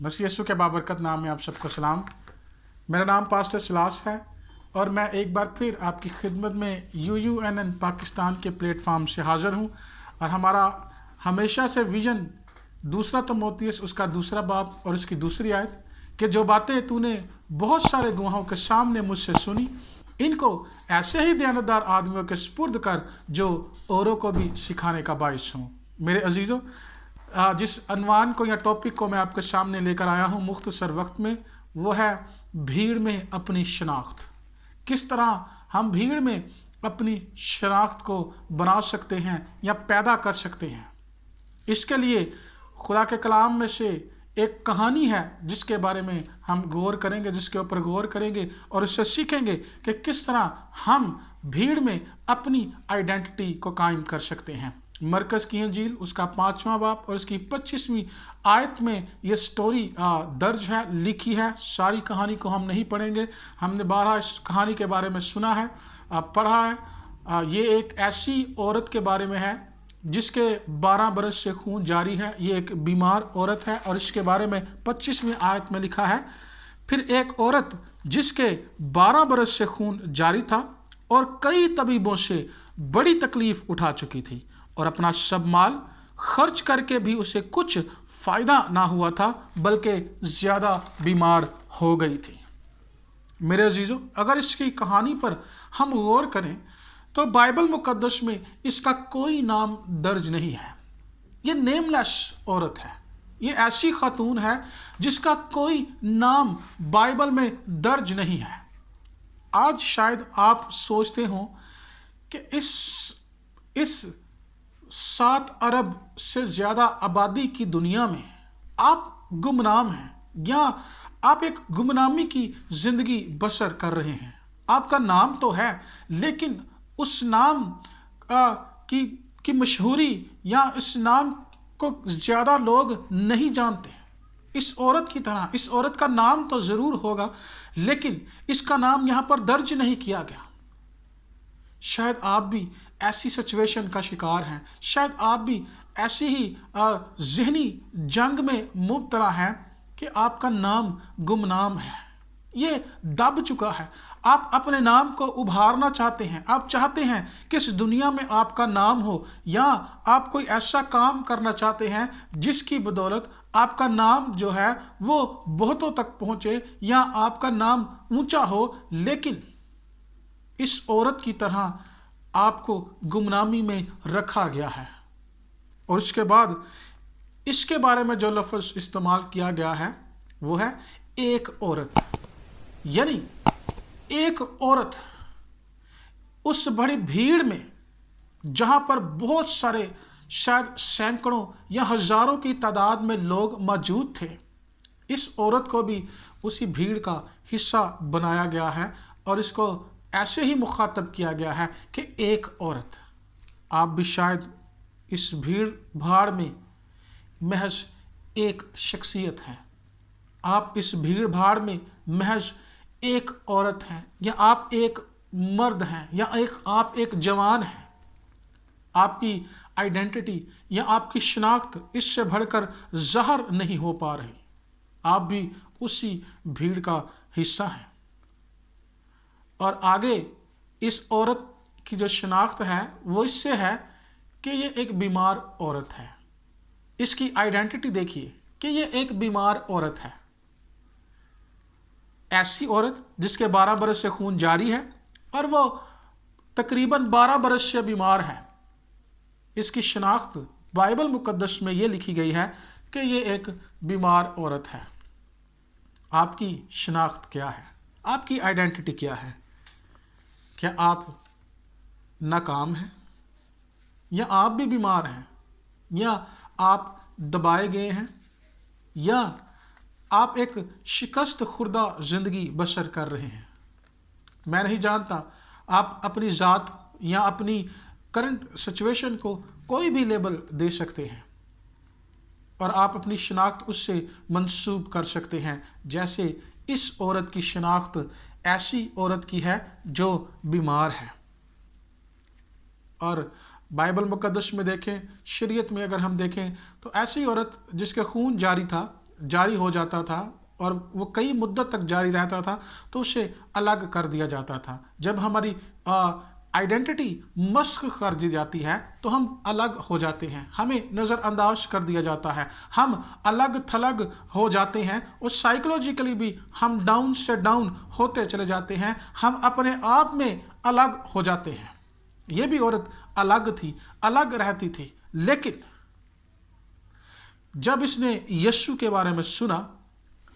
मसीह यीशु के बाबरकत नाम में आप सबको सलाम। मेरा नाम पास्टर सिलास है और मैं एक बार फिर आपकी खिदमत में UUNN पाकिस्तान के प्लेटफॉर्म से हाज़िर हूँ। और हमारा हमेशा से विज़न दूसरा तिमोथियुस उसका दूसरा बाब और उसकी दूसरी आयत कि जो बातें तूने बहुत सारे गवाहों के सामने मुझसे सुनी, इनको ऐसे ही दयानतदार आदमियों के सुपुर्द कर जो औरों को भी सिखाने का बाइस हों। मेरे अजीज़ों, जिस अनवान को या टॉपिक को मैं आपके सामने लेकर आया हूँ मुख्तसर वक्त में, वो है भीड़ में अपनी शनाख्त। किस तरह हम भीड़ में अपनी शनाख्त को बना सकते हैं या पैदा कर सकते हैं। इसके लिए खुदा के कलाम में से एक कहानी है जिसके बारे में हम गौर करेंगे, जिसके ऊपर गौर करेंगे और उससे सीखेंगे कि किस तरह हम भीड़ में अपनी आइडेंटिटी को कायम कर सकते हैं। मरकज़ की इंजील उसका 5वां बाब और उसकी 25वीं आयत में ये स्टोरी दर्ज है, लिखी है। सारी कहानी को हम नहीं पढ़ेंगे, हमने 12 इस कहानी के बारे में सुना है, पढ़ा है। ये एक ऐसी औरत के बारे में है जिसके 12 बरस से खून जारी है। ये एक बीमार औरत है और इसके बारे में 25वीं आयत में लिखा है, फिर एक औरत जिसके 12 बरस से खून जारी था और कई तबीबों से बड़ी तकलीफ उठा चुकी थी और अपना सब माल खर्च करके भी उसे कुछ फायदा ना हुआ था, बल्कि ज्यादा बीमार हो गई थी। मेरे अजीजों, अगर इसकी कहानी पर हम गौर करें तो बाइबल मुकद्दस में इसका कोई नाम दर्ज नहीं है। ये नेमलेस औरत है, ये ऐसी खातून है जिसका कोई नाम बाइबल में दर्ज नहीं है। आज शायद आप सोचते हो कि इस 7 अरब से ज्यादा आबादी की दुनिया में आप गुमनाम हैं या आप एक गुमनामी की जिंदगी बसर कर रहे हैं। आपका नाम तो है लेकिन उस नाम की मशहूरी या इस नाम को ज्यादा लोग नहीं जानते। इस औरत की तरह इस औरत का नाम तो जरूर होगा लेकिन इसका नाम यहां पर दर्ज नहीं किया गया। शायद आप भी ऐसी सिचुएशन का शिकार हैं, शायद आप भी ऐसी ही ज़हनी जंग में मुब्तला हैं कि आपका नाम गुमनाम है, ये दब चुका है। आप अपने नाम को उभारना चाहते हैं, आप चाहते हैं कि इस दुनिया में आपका नाम हो, या आप कोई ऐसा काम करना चाहते हैं जिसकी बदौलत आपका नाम जो है वो बहुतों तक पहुंचे या आपका नाम ऊंचा हो। लेकिन इस औरत की तरह आपको गुमनामी में रखा गया है। और इसके बाद इसके बारे में जो लफ्ज़ इस्तेमाल किया गया है वो है एक औरत, यानी एक औरत उस बड़ी भीड़ में जहां पर बहुत सारे शायद सैकड़ों या हजारों की तादाद में लोग मौजूद थे, इस औरत को भी उसी भीड़ का हिस्सा बनाया गया है और इसको ऐसे ही मुखातब किया गया है कि एक औरत। आप भी शायद इस भीड़ भाड़ में महज एक शख्सियत है, आप इस भीड़ भाड़ में महज एक औरत हैं, या आप एक मर्द हैं, या आप एक जवान हैं। आपकी आइडेंटिटी या आपकी शनाख्त इससे बढ़कर ज़ाहिर नहीं हो पा रही। आप भी उसी भीड़ का हिस्सा हैं। और आगे इस औरत की जो शनाख्त है वो इससे है कि ये एक बीमार औरत है। इसकी आइडेंटिटी देखिए कि ये एक बीमार औरत है, ऐसी औरत जिसके 12 बरस से खून जारी है और वो तकरीबन 12 बरस से बीमार है। इसकी शनाख्त बाइबल मुकद्दस में ये लिखी गई है कि ये एक बीमार औरत है। आपकी शनाख्त क्या है? आपकी आइडेंटिटी क्या है? क्या आप नाकाम हैं, या आप भी बीमार हैं, या आप दबाए गए हैं, या आप एक शिकस्त खुर्दा जिंदगी बसर कर रहे हैं? मैं नहीं जानता, आप अपनी ज़ात या अपनी करंट सिचुएशन को कोई भी लेबल दे सकते हैं और आप अपनी शनाख्त उससे मंसूब कर सकते हैं, जैसे इस औरत की शनाख्त ऐसी औरत की है जो बीमार है। और बाइबल मुकद्दस में देखें, शरीयत में अगर हम देखें तो ऐसी औरत जिसके खून जारी था, जारी हो जाता था और वो कई मुद्दत तक जारी रहता था तो उसे अलग कर दिया जाता था। जब हमारी आइडेंटिटी मस्क कर दी जाती है तो हम अलग हो जाते हैं, हमें नज़रअंदाज कर दिया जाता है, हम अलग थलग हो जाते हैं और साइकोलॉजिकली भी हम डाउन से डाउन होते चले जाते हैं, हम अपने आप में अलग हो जाते हैं। ये भी औरत अलग थी, अलग रहती थी, लेकिन जब इसने यीशु के बारे में सुना,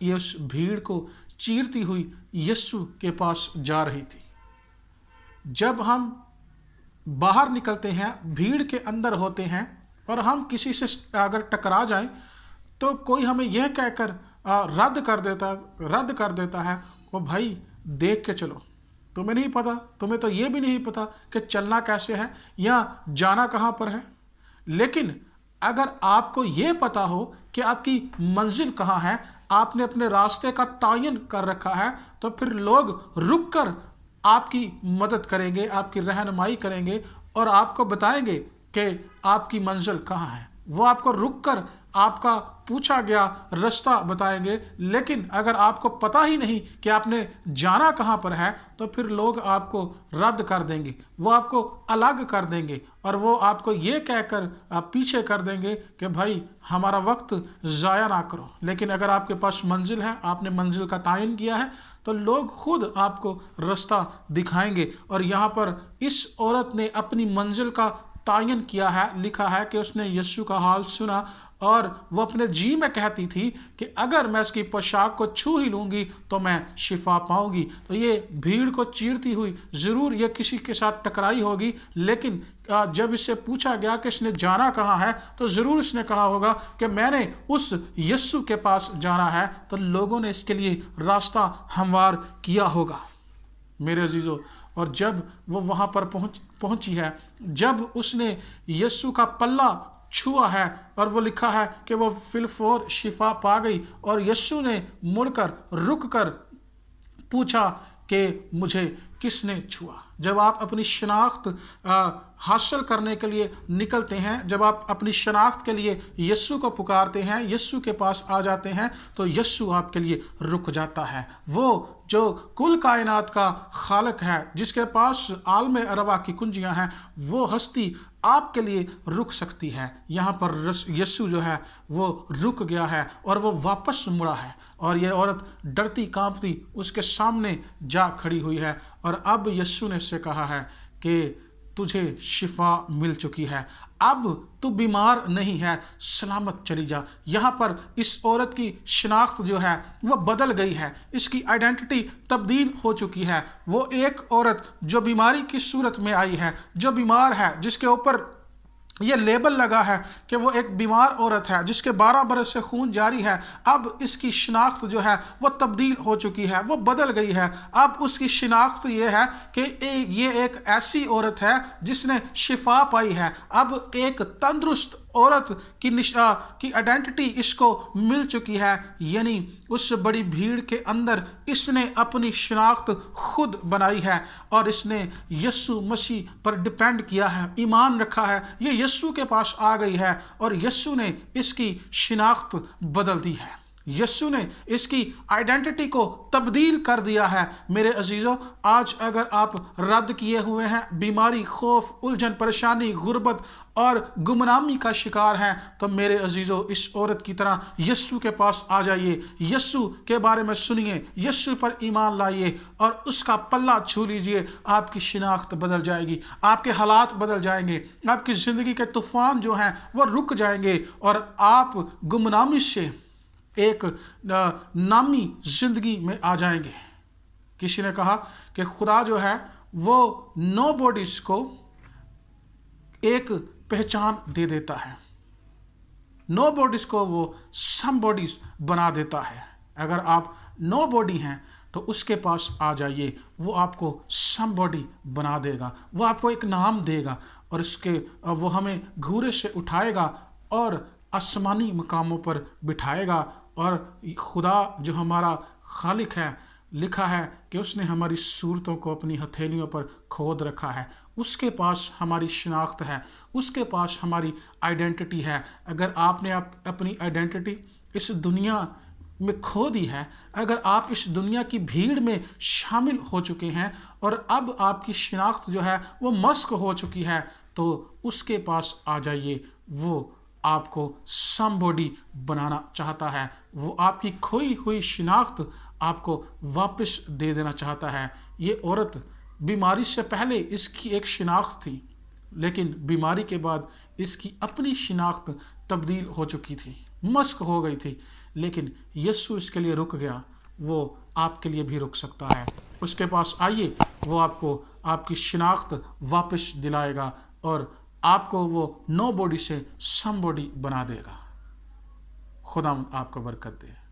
ये उस भीड़ को चीरती हुई यीशु के पास जा रही थी। जब हम बाहर निकलते हैं, भीड़ के अंदर होते हैं और हम किसी से अगर टकरा जाएं तो कोई हमें यह कहकर रद्द कर देता है, ओ भाई देख के चलो, तुम्हें नहीं पता, तुम्हें तो ये भी नहीं पता कि चलना कैसे है या जाना कहाँ पर है। लेकिन अगर आपको ये पता हो कि आपकी मंजिल कहाँ है, आपने अपने रास्ते का तयन कर रखा है, तो फिर लोग रुक कर आपकी मदद करेंगे, आपकी रहनुमाई करेंगे और आपको बताएंगे कि आपकी मंजिल कहाँ है। वो आपको रुक कर आपका पूछा गया रास्ता बताएंगे। लेकिन अगर आपको पता ही नहीं कि आपने जाना कहाँ पर है तो फिर लोग आपको रद्द कर देंगे, वो आपको अलग कर देंगे और वो आपको ये कहकर आप पीछे कर देंगे कि भाई हमारा वक्त ज़ाया ना करो। लेकिन अगर आपके पास मंजिल है, आपने मंजिल का तयन किया है, तो लोग खुद आपको रास्ता दिखाएंगे। और यहाँ पर इस औरत ने अपनी मंजिल का तयन किया है, लिखा है कि उसने यीशु का हाल सुना और वो अपने जी में कहती थी कि अगर मैं इसकी पोशाक को छू ही लूंगी तो मैं शिफा पाऊंगी। तो ये भीड़ को चीरती हुई ज़रूर ये किसी के साथ टकराई होगी, लेकिन जब इससे पूछा गया कि इसने जाना कहाँ है तो ज़रूर इसने कहा होगा कि मैंने उस यीशु के पास जाना है। तो लोगों ने इसके लिए रास्ता हमवार किया होगा मेरे अजीज़ों। और जब वो वहाँ पर पहुँची है, जब उसने यीशु का पल्ला छुआ है और वो लिखा है कि वो फिलफोर शिफा पा गई और यीशु ने मुड़कर रुक कर पूछा कि मुझे किसने छुआ। जब आप अपनी शनाख्त हासिल करने के लिए निकलते हैं, जब आप अपनी शनाख्त के लिए यीशु को पुकारते हैं, यीशु के पास आ जाते हैं, तो यीशु आपके लिए रुक जाता है। वो जो कुल कायनात का खालिक है, जिसके पास आलम अरवा की कुंजियां हैं, वो हस्ती आपके लिए रुक सकती है। यहाँ पर यीशु जो है वो रुक गया है और वो वापस मुड़ा है और ये औरत डरती कांपती उसके सामने जा खड़ी हुई है। और अब यीशु ने उससे कहा है कि तुझे शिफा मिल चुकी है, अब तू बीमार नहीं है, सलामत चली जा। यहाँ पर इस औरत की शिनाख्त जो है वो बदल गई है, इसकी आइडेंटिटी तब्दील हो चुकी है। वो एक औरत जो बीमारी की सूरत में आई है, जो बीमार है, जिसके ऊपर ये लेबल लगा है कि वो एक बीमार औरत है जिसके 12 बरस से खून जारी है, अब इसकी शिनाख्त जो है वो तब्दील हो चुकी है, वो बदल गई है। अब उसकी शिनाख्त ये है कि ये एक ऐसी औरत है जिसने शिफा पाई है। अब एक तंदुरुस्त औरत की आइडेंटिटी इसको मिल चुकी है, यानी उस बड़ी भीड़ के अंदर इसने अपनी शिनाख्त खुद बनाई है और इसने यीशु मसीह पर डिपेंड किया है, ईमान रखा है, ये यीशु के पास आ गई है और यीशु ने इसकी शिनाख्त बदल दी है, यीशु ने इसकी आइडेंटिटी को तब्दील कर दिया है। मेरे अजीज़ों, आज अगर आप रद्द किए हुए हैं, बीमारी, खौफ, उलझन, परेशानी, गुर्बत और गुमनामी का शिकार हैं, तो मेरे अजीज़ों इस औरत की तरह यीशु के पास आ जाइए, यीशु के बारे में सुनिए, यीशु पर ईमान लाइए और उसका पल्ला छू लीजिए। आपकी शिनाख्त बदल जाएगी, आपके हालात बदल जाएंगे, आपकी ज़िंदगी के तूफान जो हैं वो रुक जाएंगे और आप गुमनामी से एक नामी जिंदगी में आ जाएंगे। किसी ने कहा कि खुदा जो है वो नो बॉडीज को एक पहचान दे देता है, नो बॉडीज को वो सम बॉडीज बना देता है। अगर आप नो बॉडी हैं तो उसके पास आ जाइए, वो आपको सम बॉडी बना देगा, वो आपको एक नाम देगा और वो हमें घूरे से उठाएगा और आसमानी मकामों पर बिठाएगा। और खुदा जो हमारा खालिक है, लिखा है कि उसने हमारी सूरतों को अपनी हथेलियों पर खोद रखा है, उसके पास हमारी शिनाख्त है, उसके पास हमारी आइडेंटिटी है। अगर आपने अपनी आइडेंटिटी اس دنیا میں کھو دی ہے، اگر آپ اس دنیا کی بھیڑ میں شامل ہو چکے ہیں اور اب آپ کی شناخت جو ہے وہ مسخ ہو چکی ہے، تو اس کے پاس آ جائیے۔ وہ آپ کو somebody بنانا چاہتا ہے، وہ آپ کی کھوئی ہوئی شناخت آپ کو واپس دے دینا چاہتا ہے۔ یہ عورت بیماری سے پہلے اس کی ایک شناخت تھی، لیکن بیماری کے بعد اس کی اپنی شناخت تبدیل ہو چکی تھی، مسخ ہو گئی تھی، لیکن یسوع اس کے لیے رک گیا، وہ آپ کے لیے بھی رک سکتا ہے۔ اس کے پاس آئیے، وہ آپ کو آپ کی شناخت واپس دلائے گا اور آپ کو وہ نو باڈی سے سم باڈی بنا دے گا۔ خدا آپ کو برکت دے۔